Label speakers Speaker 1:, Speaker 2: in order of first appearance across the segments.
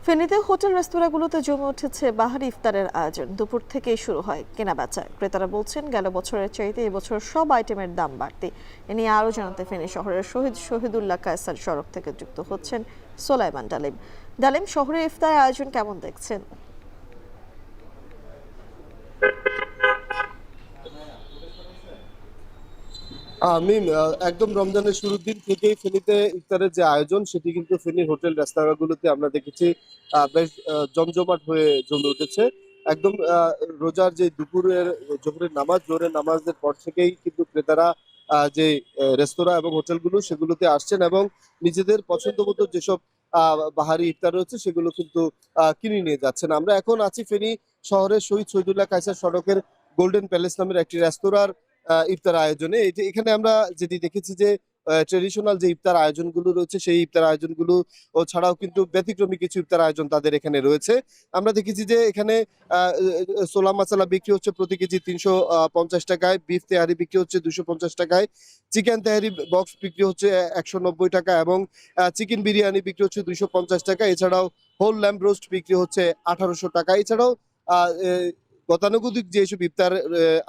Speaker 1: ফেনীতে হোটেল রেস্তোরাঁগুলোতে জমে উঠেছে বাহারি ইফতারের আয়োজন। দুপুর থেকেই শুরু হয় কেনাবেচা। ক্রেতারা বলছেন গেল বছরের চাইতে এবছর সব আইটেমের দাম বাড়তি। এ নিয়ে আরও জানাতে ফেনী শহরের শহীদুল্লাহ কায়সার সড়ক থেকে যুক্ত হচ্ছেন সোলাইমান ডালিম। ডালিম, শহরে ইফতারের আয়োজন কেমন দেখছেন?
Speaker 2: আমি একদম রমজানের শুরুর দিন থেকেই ফেনীতে ইফতারের যে আয়োজন সেটি কিন্তু ফেনীর হোটেল রেস্তোরাঁগুলোতে আমরা দেখেছি বেশ জমজমাট হয়ে জমে উঠেছে। একদম রোজার যে দুপুরের জোহরের নামাজের পর থেকেই কিন্তু ক্রেতারা যে রেস্তোরাঁ এবং হোটেলগুলো সেগুলোতে আসছেন এবং নিজেদের পছন্দ মতো যেসব বাহারি ইফতার রয়েছে সেগুলো কিন্তু কিনে নিয়ে যাচ্ছেন। আমরা এখন আছি ফেনী শহরের শহীদ শহীদুল্লাহ কায়সার সড়কের গোল্ডেন প্যালেস নামের একটি রেস্তোরাঁর ইফতার আয়োজনে। এখানে আমরা যেটি দেখেছি যে ট্রেডিশনাল যে ইফতার আয়োজনগুলো রয়েছে সেই ইফতার আয়োজনগুলো ও ছাড়াও কিন্তু ব্যতিক্রমী কিছু ইফতার আয়োজন তাদের এখানে রয়েছে। আমরা দেখেছি যে এখানে সোলা মাসালা বিক্রি হচ্ছে প্রতি কেজি ৩৫০ টাকায়, বিফ তেহারি বিক্রি হচ্ছে ২৫০ টাকায়, চিকেন তেহারি বক্স বিক্রি হচ্ছে ১৯০ টাকা এবং চিকেন বিরিয়ানি বিক্রি হচ্ছে ২৫০ টাকা। এছাড়াও হোল ল্যাম্ব রোস্ট বিক্রি হচ্ছে ১৮০০ টাকা। এছাড়াও আহ গতানুগতিক যেসব ইফতার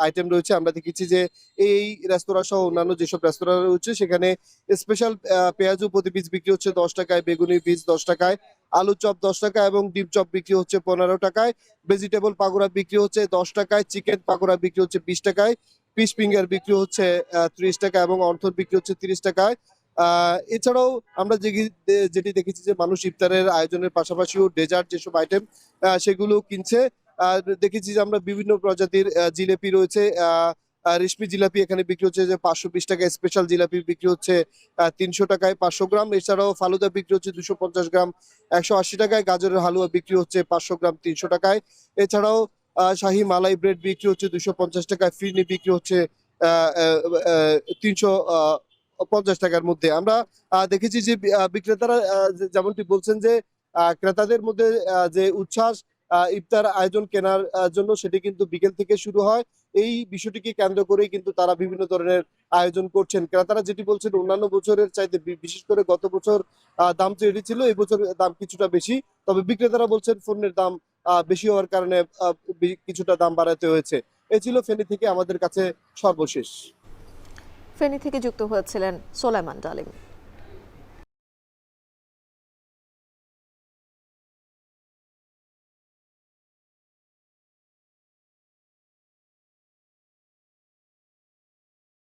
Speaker 2: আইটেম রয়েছে আমরা দেখেছি যে এই রেস্তোরাঁ সহ অন্যান্য যেসব রেস্তোরাঁ রয়েছে সেখানে স্পেশাল পেঁয়াজু প্রতি পিস বিক্রি হচ্ছে ১০ টাকায়, বেগুনি পিস ১০ টাকায়, আলু চপ ১০ টাকা এবং ডিম চপ বিক্রি হচ্ছে ১৫ টাকায়, ভেজিটেবল পাকোড়া বিক্রি হচ্ছে ১০ টাকায়, চিকেন পাকোড়া বিক্রি হচ্ছে ২০ টাকায়, ফিশ ফিঙ্গার বিক্রি হচ্ছে ৩০ টাকা এবং অন্থর বিক্রি হচ্ছে ৩০ টাকায়। এছাড়াও আমরা যেটি দেখেছি যে মানুষ ইফতারের আয়োজনের পাশাপাশিও ডেজার্ট যেসব আইটেম সেগুলো কিনছে। দেখেছি যে আমরা বিভিন্ন প্রজাতির জিলেপি রয়েছে। রেশমি জিলাপি এখানে বিক্রি হচ্ছে যে ৫২০ টাকায়, স্পেশাল জিলাপি বিক্রি হচ্ছে ৩০০ টাকায় ৫০০ গ্রাম। এছাড়াও ফালুদা বিক্রি হচ্ছে ২৫০ গ্রাম ১৮০ টাকায়, গাজরের হালুয়া বিক্রি হচ্ছে ৫০০ গ্রাম ৩০০ টাকায়। এছাড়াও শাহি মালাই ব্রেড বিক্রি হচ্ছে ২৫০ টাকায়, ফিরনি বিক্রি হচ্ছে ৩৫০ টাকার মধ্যে। আমরা দেখেছি যে বিক্রেতারা যেমনটি বলছেন যে ক্রেতাদের মধ্যে যে উচ্ছ্বাস ইফতার আয়োজন কেনার জন্য সেটি কিন্তু বিকেল থেকে শুরু হয়। এই বিষয়টিকে কেন্দ্র করেই কিন্তু তারা বিভিন্ন ধরনের আয়োজন করছেন। ক্রেতারা যেটি বলছেন অন্যান্য বছরের চাইতে বিশেষ করে গত বছর দাম তো এটি ছিল, এই বছর দাম কিছুটা বেশি। তবে বিক্রেতারা বলছেন পণ্যের দাম বেশি হওয়ার কারণে কিছুটা দাম বাড়াতে হয়েছে। এ ছিল ফেনী থেকে আমাদের কাছে সর্বশেষ।
Speaker 1: ফেনী থেকে যুক্ত হয়েছিলেন সোলাইমান ডালিম।